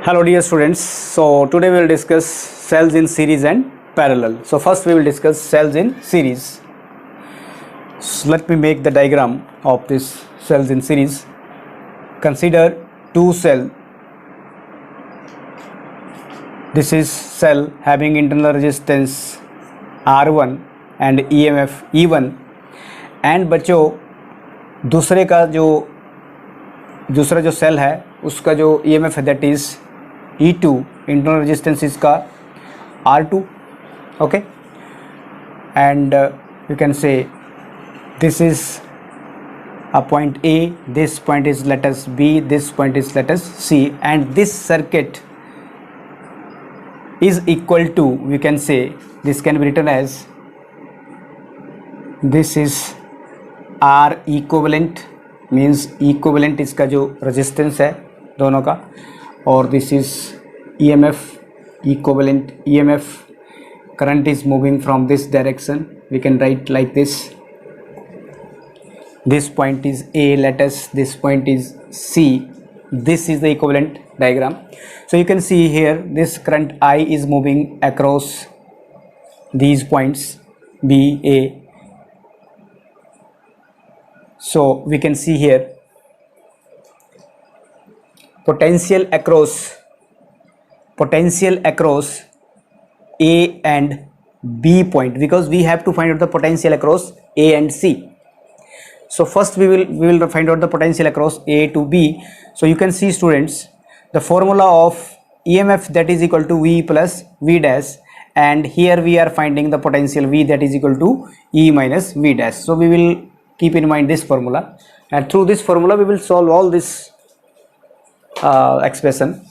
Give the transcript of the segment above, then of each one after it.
Hello dear students, so today we will discuss cells in series and parallel. So first we will discuss cells in series. So let me make the diagram of this cells in series. Consider two cells. This is cell having internal resistance R1 and EMF E1 and बच्चों दूसरा जो cell है उसका जो EMF है that is E2, internal resistance इसका R2, okay, and you can say this is a point A, this point is let us B, this point is let us C, and this circuit is equal to, we can say this can be written as this is R equivalent, means equivalent इसका जो resistance है दोनों का, और this is EMF, equivalent EMF. Current is moving from this direction, we can write like this. This point is A, let us, this point is C. This is the equivalent diagram. So you can see here this current I is moving across these points B, A. So we can see here potential across A and B point, because we have to find out the potential across A and C. So first we will find out the potential across A to B. So you can see students, the formula of EMF that is equal to V plus V dash, and here we are finding the potential V that is equal to E minus V dash. So we will keep in mind this formula, and through this formula we will solve all this expression.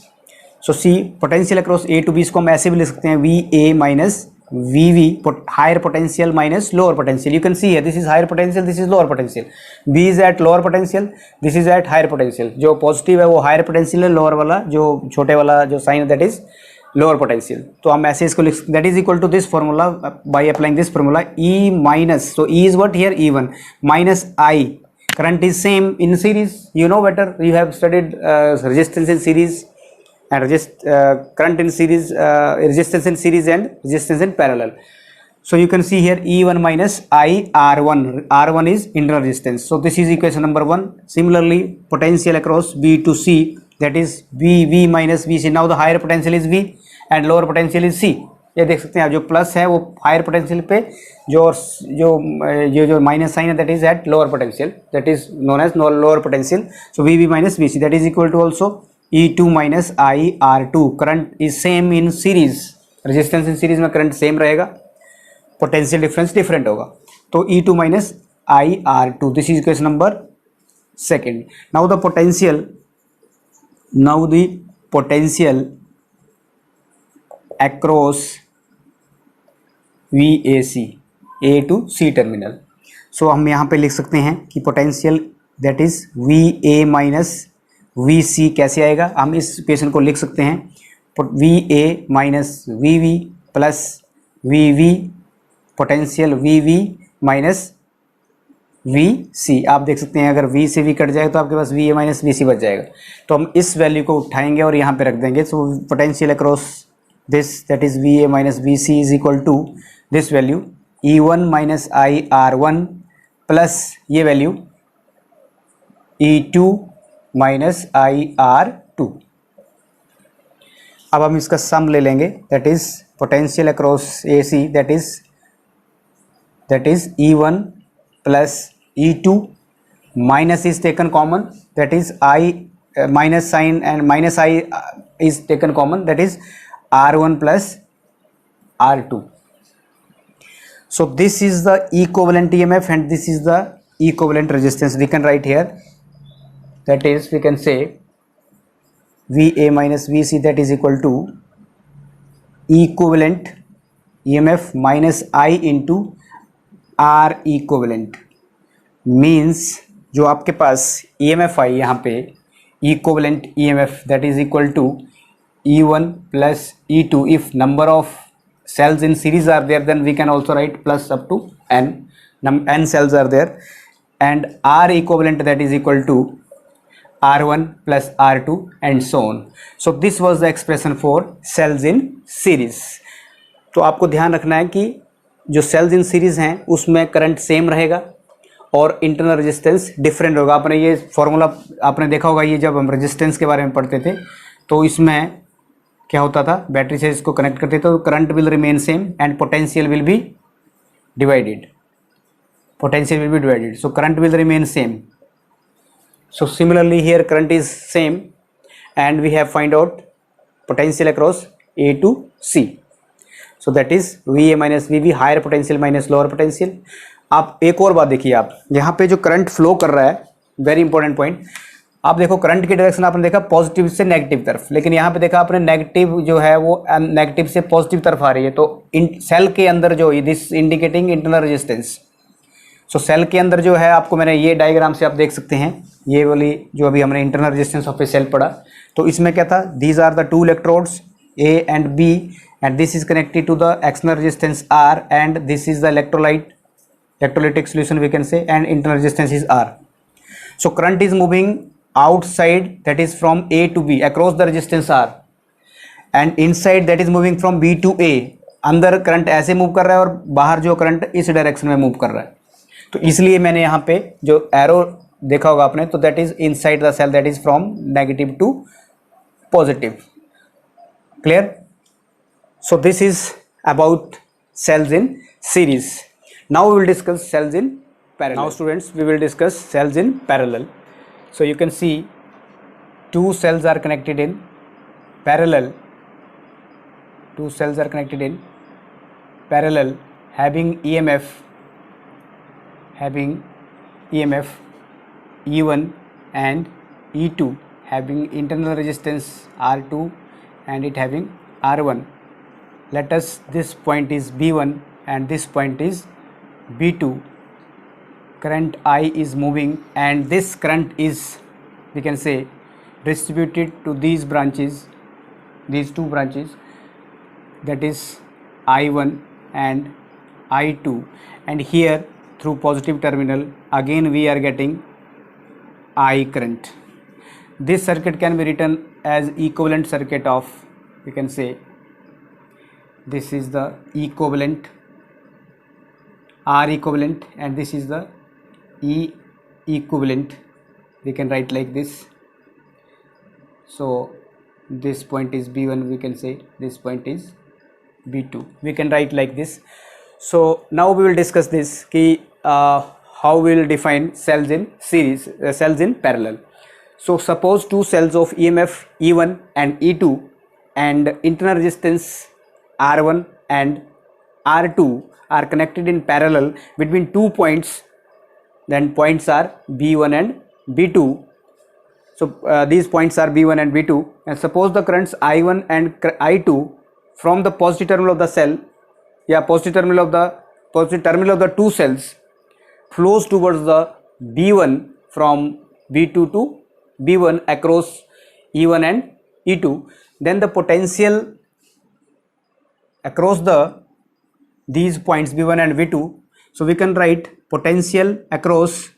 So see, potential across A to B इसको हम ऐसे भी लिख सकते हैं VA minus VV, higher potential minus lower potential. You can see here this is higher potential, this is lower potential. B is at lower potential, this is at higher potential. जो positive है वो higher potential है, lower वाला जो छोटे वाला जो sign है दैट इज लोअर पोटेंशियल. तो हम ऐसे इसको लिख, that is equal to this formula by applying this formula E minus, so E is what here E1 minus I. Current is same in series, you know better, you have studied resistance in series and current in series, resistance in series and resistance in parallel. So you can see here E1 minus I R1. R1 is internal resistance. So this is equation number 1. Similarly, potential across B to C, that is V minus VC. Now the higher potential is V and lower potential is C. ये देख सकते हैं आप, जो plus है वो higher potential पे, जो माइनस साइन है that is at lower potential, that is known as lower potential. So we minus we see that is equal to also E2 minus I R2. Current is same in series, resistance in series में current same रहेगा, potential difference different होगा. तो E2 minus I R2, this is equation number 2. Now the potential across VAC, A to C terminal. So हम यहाँ पे लिख सकते हैं कि potential that is VA minus VC कैसे आएगा, हम इस इक्वेशन को लिख सकते हैं VA minus VV plus VV, potential VV minus VC. आप देख सकते हैं अगर V से V कट जाए तो आपके पास VA माइनस VC बच जाएगा. तो हम इस वैल्यू को उठाएंगे और यहाँ पे रख देंगे. So potential across this, that is VA minus VC is equal to this value E1 minus I R1 plus ये value E2 minus I R2. अब हम इसका सम ले लेंगे, that is potential across AC, that is E1 plus E2 minus is taken common, that is I minus sign and minus I is taken common, that is R1 plus R2. So this is the equivalent EMF and this is the equivalent resistance. We can write here, that is we can say VA minus VC, that is equal to equivalent EMF minus I into R equivalent. Means जो आपके पास EMF आई यहाँ पे, equivalent EMF, that is equal to E1 plus E2. If number of cells in series are there, then we can also write plus up to n. N cells are there, and R equivalent, that is equal to R1 plus R2 and so on. So this was the expression for cells in series. तो आपको ध्यान रखना है कि जो sales in series हैं उसमें current same रहेगा और इंटरनल रेजिस्टेंस डिफरेंट होगा. आपने ये फॉर्मूला आपने देखा होगा, ये जब हम रेजिस्टेंस के बारे में पढ़ते थे तो इसमें क्या होता था, बैटरी से इसको कनेक्ट करते थे तो current will remain same and potential will be divided. Potential will be divided, so current will remain same. So similarly here current is same and we have find out potential across A to C. So that is VA minus VB, higher potential minus lower potential. आप एक और बात देखिए, आप यहाँ पे जो current flow कर रहा है, वेरी इंपॉर्टेंट पॉइंट. आप देखो करंट की डायरेक्शन आपने देखा पॉजिटिव से नेगेटिव तरफ, लेकिन यहाँ पे देखा आपने नेगेटिव जो है वो नेगेटिव से पॉजिटिव तरफ आ रही है. तो सेल के अंदर जो this indicating internal resistance. So cell के अंदर जो है आपको मैंने ये डायग्राम से आप देख सकते हैं, ये वाली जो अभी हमने internal resistance of a cell पढ़ा, तो इसमें क्या था, these are the two electrodes A and B and this is connected to the external resistance R and this is the electrolytic solution we can say, and internal resistance is R. So current is moving outside, that is from A to B across the resistance R, and inside that is moving from B to A. अंदर current ऐसे move कर रहा है और बाहर जो current इस direction में मूव कर रहा है. तो इसलिए मैंने यहाँ पे जो एरो देखा होगा आपने, तो that is inside the cell, that is from negative to positive. Clear? So this is about cells in series. Now we will discuss cells in parallel. Now students we will discuss cells in parallel. So you can see two cells are connected in parallel. Two cells are connected in parallel having EMF E1 and E2, having internal resistance R2 and it having R1. Let us, this point is B1 and this point is B2. Current I is moving and this current is, we can say, distributed to these branches, these two branches, that is I1 and I2, and here through positive terminal again we are getting I current. This circuit can be written as equivalent circuit of, we can say, this is the equivalent R equivalent and this is the E equivalent. We can write like this. So this point is B1, we can say this point is B2, we can write like this. So now we will discuss this ki how we will define cells in series, cells in parallel. So suppose two cells of EMF E1 and E2 and internal resistance R1 and R2 are connected in parallel between 2 points, then points are B1 and B2. So these points are B1 and B2, and suppose the currents I1 and I2 from the positive terminal of the cell, positive terminal of the two cells flows towards the B1 from B2 to B1 across E1 and E2, then the potential across these points B1 and B2, so we can write potential across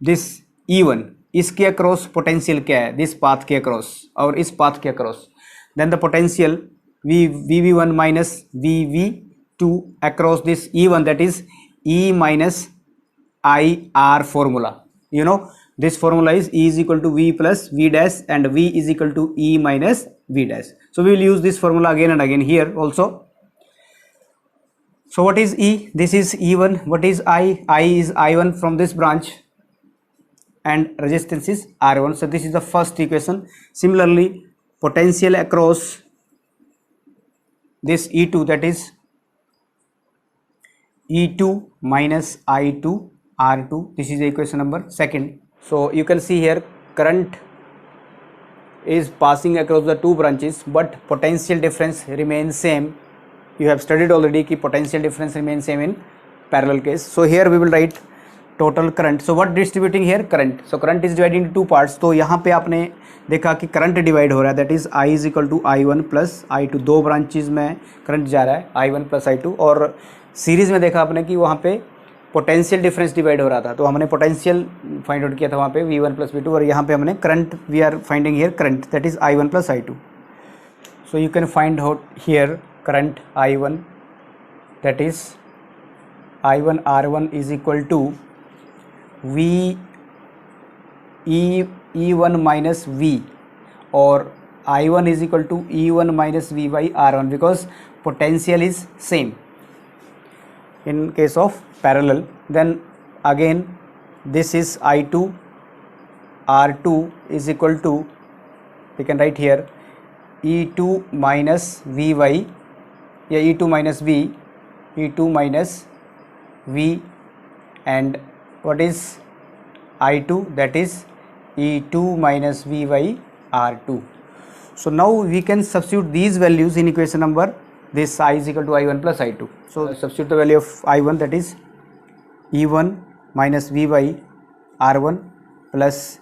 this E1, इसके across potential क्या है, this path के across और इस path के across, then the potential VV1 minus VV2 across this E1, that is E minus IR formula. You know this formula is E is equal to V plus V dash and V is equal to E minus V dash. So we will use this formula again and again here also. So what is E? This is E1. What is I? I is I1 from this branch and resistance is R1. So this is the first equation. Similarly, potential across this E2, that is E2 minus I2 R2. This is the equation number second. So you can see here current is passing across the two branches, but potential difference remains same. You have studied already कि potential difference remains same in parallel case. So here we will write total current. So what distributing here? Current. So current is divided into two parts. तो यहाँ पे आपने देखा कि current divide हो रहा है, that is I is equal to I1 plus I2. दो ब्रांचेज में करंट जा रहा है I1 प्लस I2, और सीरीज में देखा आपने कि वहाँ पे पोटेंशियल डिफरेंस डिवाइड हो रहा था, तो हमने पोटेंशियल फाइंड आउट किया था वहाँ पे V1 प्लस V2, और यहाँ पे हमने current, we are finding here current, that is I1 plus I2. So you can find out here current I1, that is I1 R1 is equal to V E1 minus V, or I1 is equal to E1 minus V by R1, because potential is same in case of parallel. Then again this is I2 R2 is equal to, we can write here E2 minus V by, yeah, E2 minus V, E2 minus V, and what is I2, that is E2 minus V by R2. So now we can substitute these values in equation number, this I is equal to I1 plus I2. So substitute the value of I1, that is E1 minus V by R1 plus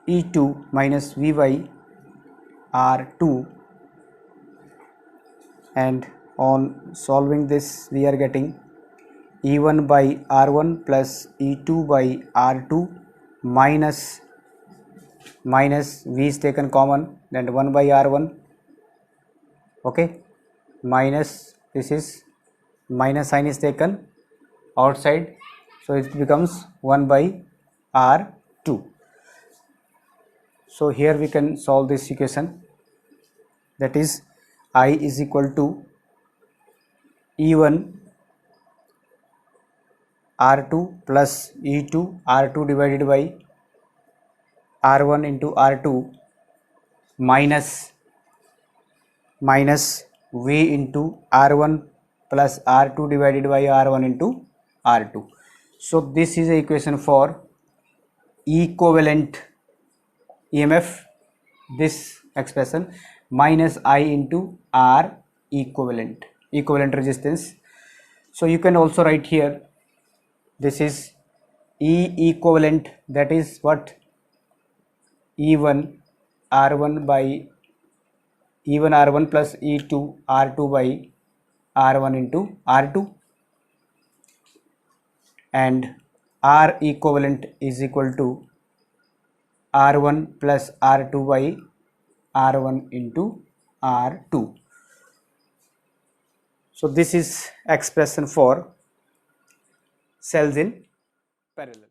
E2 minus V by R2, and on solving this we are getting E1 by R1 plus E2 by R2 minus V is taken common, then 1 by R1, okay, minus, this is minus sign is taken outside, so it becomes 1 by R2. So here we can solve this equation, that is I is equal to E1 R2 plus E2 R2 divided by R1 into R2 minus V into R1 plus R2 divided by R1 into R2. So this is a equation for equivalent EMF, this expression, minus I into R equivalent resistance. So you can also write here, this is E equivalent, that is what, E1 R1 by E1 R1 plus E2 R2 by R1 into R2, and R equivalent is equal to R1 plus R2 by R1 into R2. So this is expression for cells in parallel.